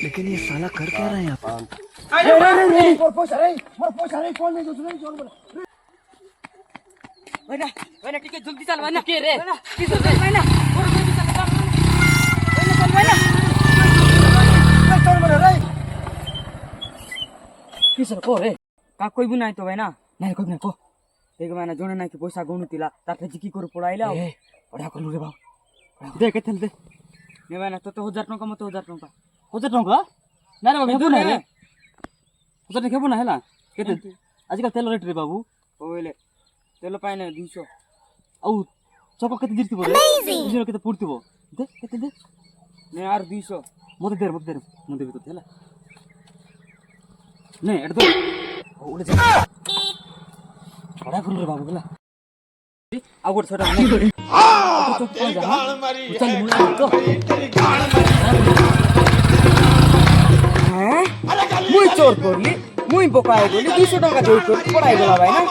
लेकिन ये साला कर क्या रहा है यहाँ पर? टिकट जल्दी चल भाई ना के रे टिकट चल भाई ना और जल्दी चल भाई ना चल रे किसर को रे का कोई भी নাই তো ভাই না নাই কই না কো দেখ ভাই না জনে নাকি পয়সা গনুতিলা তাতে কি করে পড়াইলা পড়া কলু রে বাবা দে কেতে দে নে ভাই না তো 1000 টাকা মতো 1000 টাকা 1000 ଟଙ୍କା ନା ରେ ବାବୁ ହେବୁ ନା ରେ 1000 ଟଙ୍କା ହେବୁ ନା ହେଲା କେତେ ଆଜିକାଲି ତେଲ ରେଟ୍ ରେ ବାବୁ ওইলে তেল পাই না 200 ଆଉ ଚକ କେତେ ଜିରଥିବ ରେ ବୁଝିଲ କେତେ ପଡୁଥିବ ଦେ କେତେ ଦେ নে আর 200 ମତେ ଦେ ମୁଁ ଦେବି ତତେ ହେଲା ନେ ଏଟା ଦେ ଓଲେ ଯା ଛଡା କରୁ ରେ ବାବୁ ହେଲା ଆଉ ଗୋଟେ ଛୋଟ মুই চোর করলি মুই বোকায় গলি 200 টাকা দেই করে পড়াই গলা ভাই না